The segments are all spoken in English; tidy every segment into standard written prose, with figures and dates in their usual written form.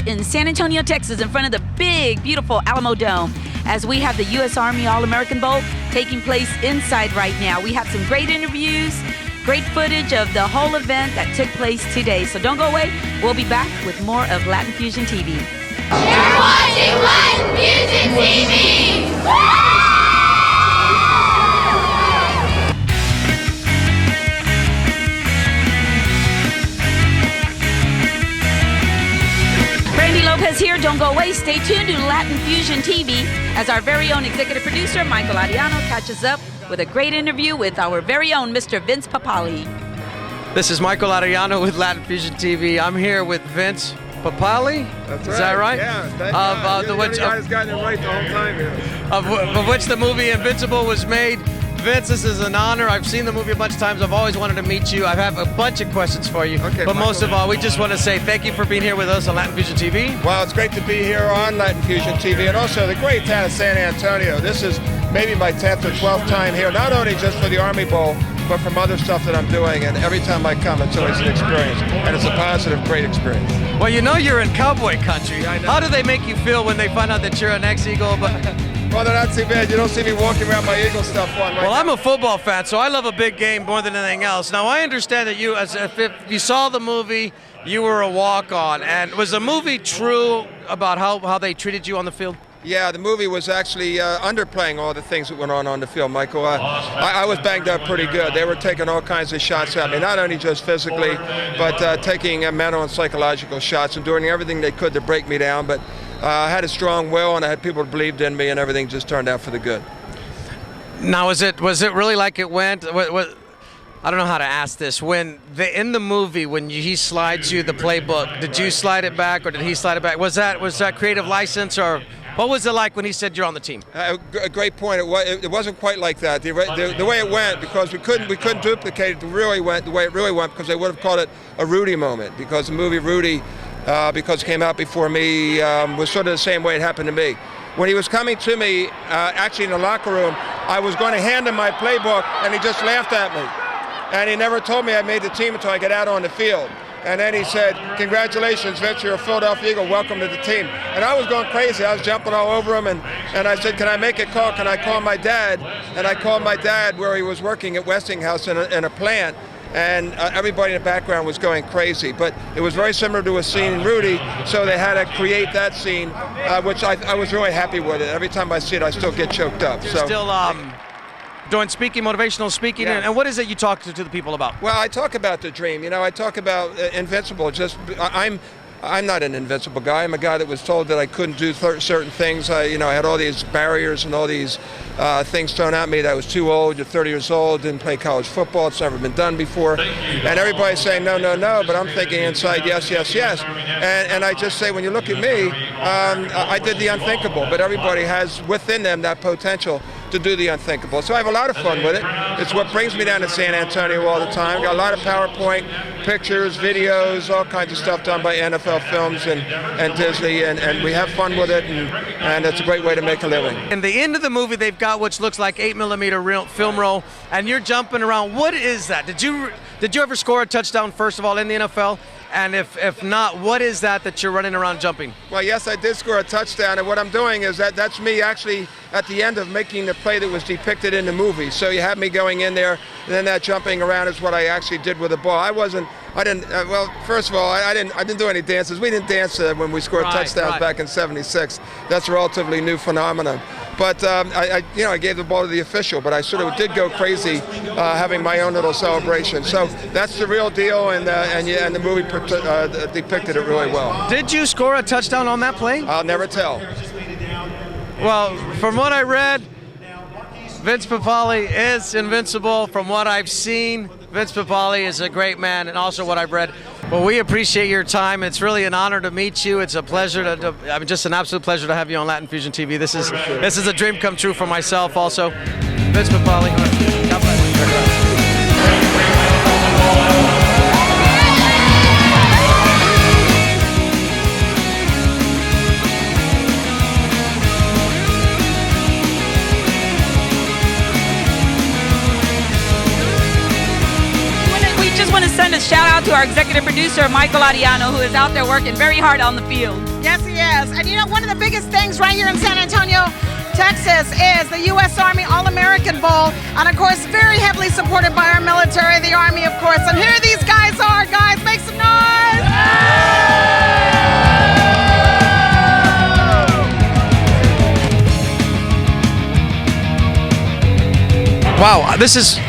in San Antonio, Texas, in front of the big, beautiful Alamodome, as we have the U.S. Army All-American Bowl taking place inside right now. We have some great interviews, great footage of the whole event that took place today. So don't go away. We'll be back with more of Latin Fusion TV. You're watching Latin Fusion TV! Lopez here. Don't go away. Stay tuned to Latin Fusion TV as our very own executive producer, Michael Ariano, catches up with a great interview with our very own Mr. Vince Papali. This is Michael Ariano with Latin Fusion TV. I'm here with Vince Papali. That's Is that right? Yeah, thank God. The which guy's gotten it right the whole time here. Of which the movie Invincible was made. Vince, this is an honor. I've seen the movie a bunch of times. I've always wanted to meet you. I have a bunch of questions for you. Okay, but Michael, most of all, we just want to say thank you for being here with us on Latin Fusion TV. Well, it's great to be here on Latin Fusion TV and also the great town of San Antonio. This is maybe my 10th or 12th time here, not only just for the Army Bowl, but from other stuff that I'm doing. And every time I come, it's always an experience. And it's a positive, great experience. Well, you know you're in cowboy country. Yeah, I know. How do they make you feel when they find out that you're an ex-Eagle? Well, they're not too bad. You don't see me walking around my Eagle stuff on right Well, now. I'm a football fan, so I love a big game more than anything else. Now, I understand that you, if you saw the movie, you were a walk-on. And was the movie true about how they treated you on the field? Yeah, the movie was actually underplaying all the things that went on the field, Michael. I was banged up pretty good. They were taking all kinds of shots at me, not only just physically, but taking mental and psychological shots and doing everything they could to break me down. But I had a strong will, and I had people who believed in me, and everything just turned out for the good. Now, was it really like it went? I don't know how to ask this. In the movie, when he slides you the playbook, did you slide it back, or did he slide it back? Was that creative license, or what was it like when he said you're on the team? A great point. It wasn't quite like that. The way it went, because we couldn't duplicate it the way it really went, because they would have called it a Rudy moment, because the movie Rudy, because it came out before me, was sort of the same way it happened to me. When he was coming to me, actually in the locker room, I was going to hand him my playbook, and he just laughed at me. And he never told me I made the team until I got out on the field. And then he said, "Congratulations, Vince, you're a Philadelphia Eagle, welcome to the team." And I was going crazy. I was jumping all over him, and I said, "Can I make a call? Can I call my dad?" And I called my dad where he was working at Westinghouse in a plant. And everybody in the background was going crazy. But it was very similar to a scene in Rudy, so they had to create that scene, which I was really happy with it. Every time I see it, I still get choked up. You're still doing speaking, motivational speaking, Yes. and what is it you talk to the people about? Well, I talk about the dream. You know, I talk about invincible. I'm not an invincible guy. I'm a guy that was told that I couldn't do certain things. I had all these barriers and all these things thrown at me that I was too old. You're 30 years old, didn't play college football. It's never been done before. And everybody's saying no, no, no, but I'm thinking inside yes, yes, yes. And I just say, when you look at me, I did the unthinkable, but everybody has within them that potential to do the unthinkable. So I have a lot of fun with it. It's what brings me down to San Antonio all the time. Got a lot of PowerPoint, pictures, videos, all kinds of stuff done by NFL Films and Disney, and we have fun with it, and it's a great way to make a living. In the end of the movie, they've got which looks like 8mm film roll, and you're jumping around. What is that? Did you ever score a touchdown, first of all, in the NFL? And if not, what is that you're running around jumping? Well, yes, I did score a touchdown, and what I'm doing is that's me actually at the end of making the play that was depicted in the movie. So you have me going in there, and then that jumping around is what I actually did with the ball. Well, first of all, I didn't do any dances. We didn't dance when we scored touchdowns back in '76. That's a relatively new phenomenon. But I gave the ball to the official, but I sort of did go crazy having my own little celebration. So that's the real deal, and the movie depicted it really well. Did you score a touchdown on that play? I'll never tell. Well, from what I read, Vince Papali is invincible. From what I've seen, Vince Papali is a great man, and also what I've read. Well, we appreciate your time. It's really an honor to meet you. It's a pleasure just an absolute pleasure to have you on Latin Fusion TV. This is a dream come true for myself also. Vince Papali. God bless. Send a shout out to our executive producer, Michael Ariano, who is out there working very hard on the field. Yes, he is. And you know, one of the biggest things right here in San Antonio, Texas, is the U.S. Army All-American Bowl. And of course, very heavily supported by our military, the Army, of course. And here these guys are, guys. Make some noise! Wow, this is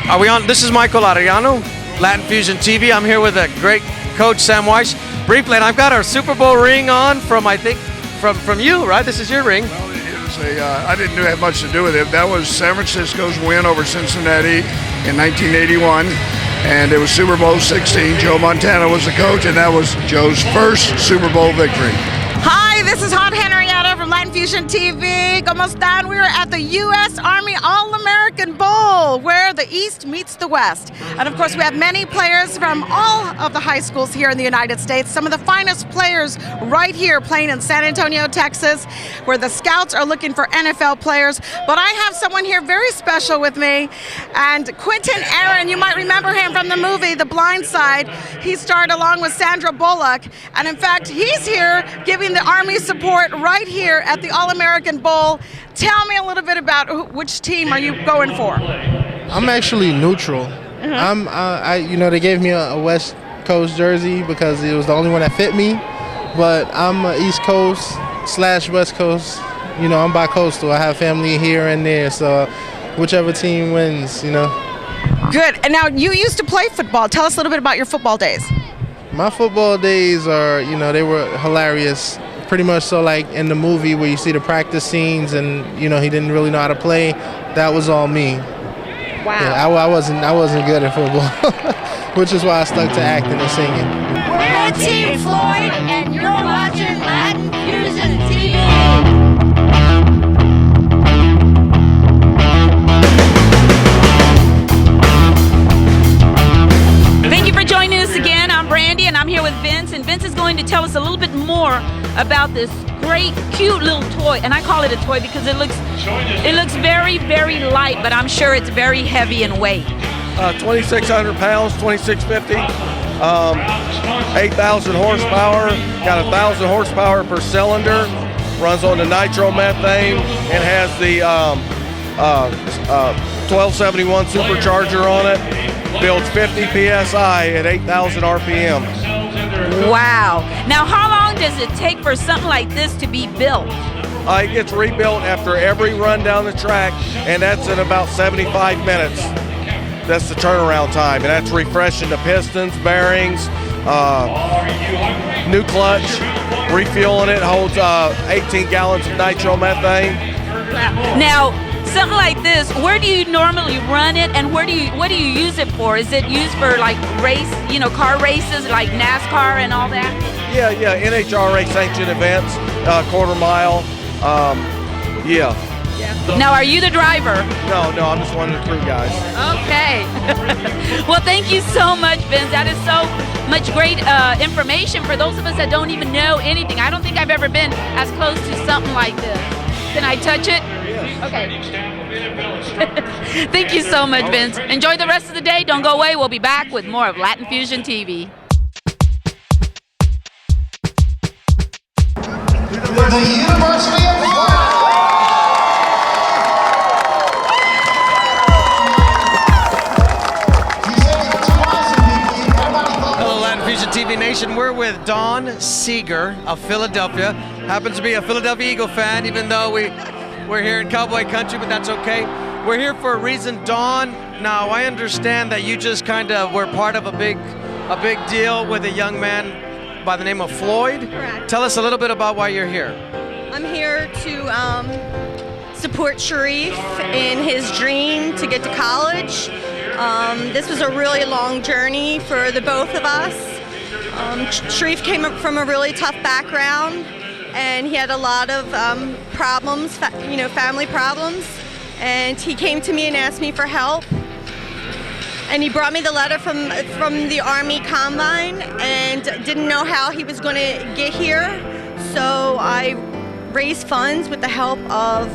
Michael Arellano, Latin Fusion TV. I'm here with a great coach, Sam Weiss. Briefly, and I've got our Super Bowl ring on from, I think, from you, right? This is your ring. Well, it was I didn't have much to do with it. That was San Francisco's win over Cincinnati in 1981, and it was Super Bowl 16. Joe Montana was the coach, and that was Joe's first Super Bowl victory. Hi, this is Hot Henrietta from Latin Fusion TV. ¿Cómo están? We are at the U.S. Army All-American Bowl, where the East meets the West. And of course, we have many players from all of the high schools here in the United States. Some of the finest players right here playing in San Antonio, Texas, where the scouts are looking for NFL players. But I have someone here very special with me. And Quentin Aaron, you might remember him from the movie The Blind Side. He starred along with Sandra Bullock. And in fact, he's here giving the Army support right here at the All-American Bowl. Tell me a little bit about which team are you going for? I'm actually neutral. They gave me a West Coast jersey because it was the only one that fit me. But I'm East Coast / West Coast. You know, I'm bi-coastal. I have family here and there, so whichever team wins, you know. Good. And now you used to play football. Tell us a little bit about your football days. My football days are, they were hilarious. Pretty much so like in the movie where you see the practice scenes and, he didn't really know how to play. That was all me. Wow. Yeah, I wasn't good at football, which is why I stuck to acting and singing. We're Team Floyd, and you're watching Latin Fusion TV. Thank you for joining us again. I'm Brandy, and I'm here with Vince, and Vince is going to tell us a little bit more about this great, cute little toy. And I call it a toy because it looks very, very light, but I'm sure it's very heavy in weight. 2,600 pounds, 2,650, 8,000 horsepower, got 1,000 horsepower per cylinder, runs on the nitromethane, and has the 1271 supercharger on it, builds 50 PSI at 8,000 RPM. Wow. Now, how long does it take for something like this to be built? It gets rebuilt after every run down the track, and that's in about 75 minutes. That's the turnaround time, and that's refreshing the pistons, bearings, new clutch, refueling it, holds 18 gallons of nitromethane. Now, something like this, where do you normally run it, and what do you use it for? Is it used for like car races like NASCAR and all that? Yeah, NHRA sanctioned events, quarter mile, yeah. Now, are you the driver? No, I'm just one of the crew guys. Okay. Well, thank you so much, Vince. That is so much great information for those of us that don't even know anything. I don't think I've ever been as close to something like this. Can I touch it? Okay. Thank you so much, Vince. Enjoy the rest of the day. Don't go away. We'll be back with more of Latin Fusion TV. The University of Florida. Hello, Latin Fusion TV Nation. We're with Don Seeger of Philadelphia. Happens to be a Philadelphia Eagle fan, even though we're here in Cowboy Country, but that's okay. We're here for a reason. Don, now I understand that you just kind of were part of a big deal with a young man by the name of Floyd. Correct. Tell us a little bit about why you're here. I'm here to support Sharif in his dream to get to college. This was a really long journey for the both of us. Sharif came up from a really tough background, and he had a lot of problems, family problems. And he came to me and asked me for help. And he brought me the letter from the Army Combine, and didn't know how he was going to get here. So I raised funds with the help of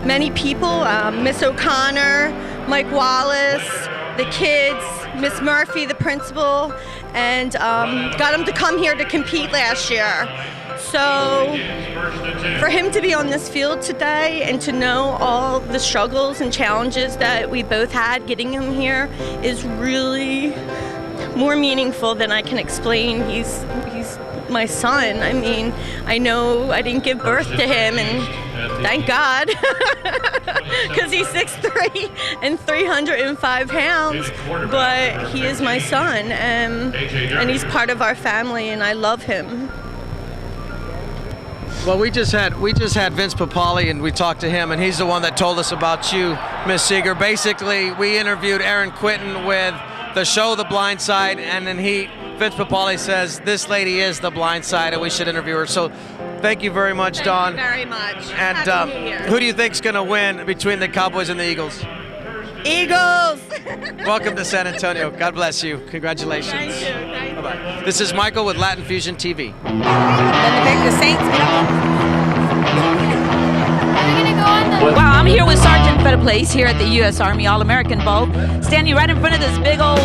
many people, Miss O'Connor, Mike Wallace, the kids, Miss Murphy, the principal, and got him to come here to compete last year. So for him to be on this field today and to know all the struggles and challenges that we both had getting him here is really more meaningful than I can explain. He's my son. I mean, I know I didn't give birth to him, and thank God, because he's 6'3" and 305 pounds, but he is my son, and he's part of our family, and I love him. Well, we just had Vince Papale, and we talked to him, and he's the one that told us about you, Miss Seeger. Basically, we interviewed Aaron Quinton with the show The Blind Side, and then Vince Papale says this lady is the blind side, and we should interview her. So, thank you very much, Dawn. Thank you very much. And Happy New Year. who do you think's going to win between the Cowboys and the Eagles? Eagles! Welcome to San Antonio. God bless you. Congratulations. Thank you. Thank you. Bye-bye. This is Michael with Latin Fusion TV. Then the Saints get up. Wow, I'm here with Sergeant Feta Place here at the U.S. Army All-American Bowl, standing right in front of this big old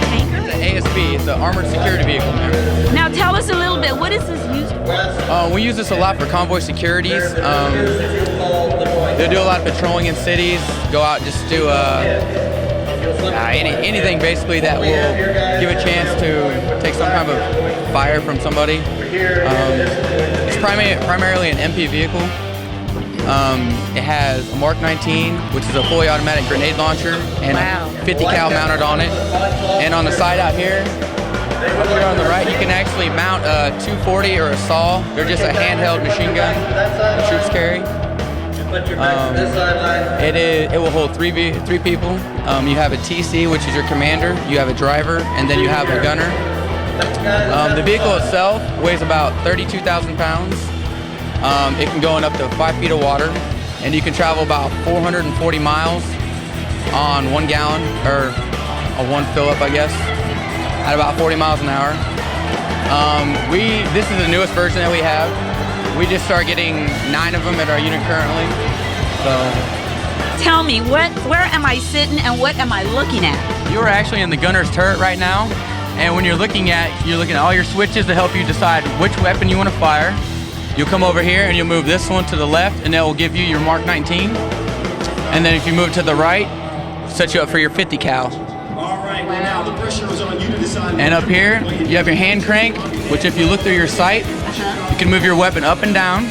tanker. It's an ASB. It's an armored security vehicle, man. Now tell us a little bit, what is this used for? We use this a lot for convoy securities. They do a lot of patrolling in cities, go out and just do anything basically that will give a chance to take some kind of fire from somebody. It's primarily an MP vehicle. It has a Mark 19, which is a fully automatic grenade launcher, and a 50 cal mounted on it. And on the side out here, up here on the right, you can actually mount a 240 or a SAW. They're just a handheld machine gun the troops carry. It will hold three people. You have a TC, which is your commander. You have a driver, and then you have a gunner. The vehicle itself weighs about 32,000 pounds. It can go in up to 5 feet of water, and you can travel about 440 miles on 1 gallon, or a 1 fill-up, I guess, at about 40 miles an hour. This is the newest version that we have. We just started getting 9 of them at our unit currently. So, tell me, where am I sitting and what am I looking at? You're actually in the gunner's turret right now, and when you're looking at all your switches to help you decide which weapon you want to fire. You'll come over here and you'll move this one to the left, and that will give you your Mark 19. And then if you move to the right, set you up for your 50 cal. All right, well, now the pressure is on you to decide. And up here, you have your hand crank, which if you look through your sight, you can move your weapon up and down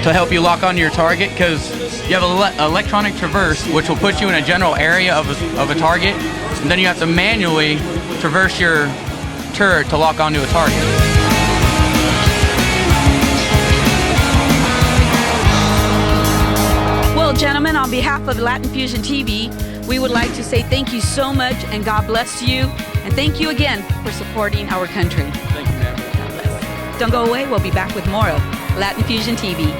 to help you lock onto your target, because you have an electronic traverse, which will put you in a general area of a target, and then you have to manually traverse your turret to lock onto a target. Well, gentlemen, on behalf of Latin Fusion TV, we would like to say thank you so much and God bless you. And thank you again for supporting our country. Thank you, ma'am. God bless. Don't go away. We'll be back with more of Latin Fusion TV.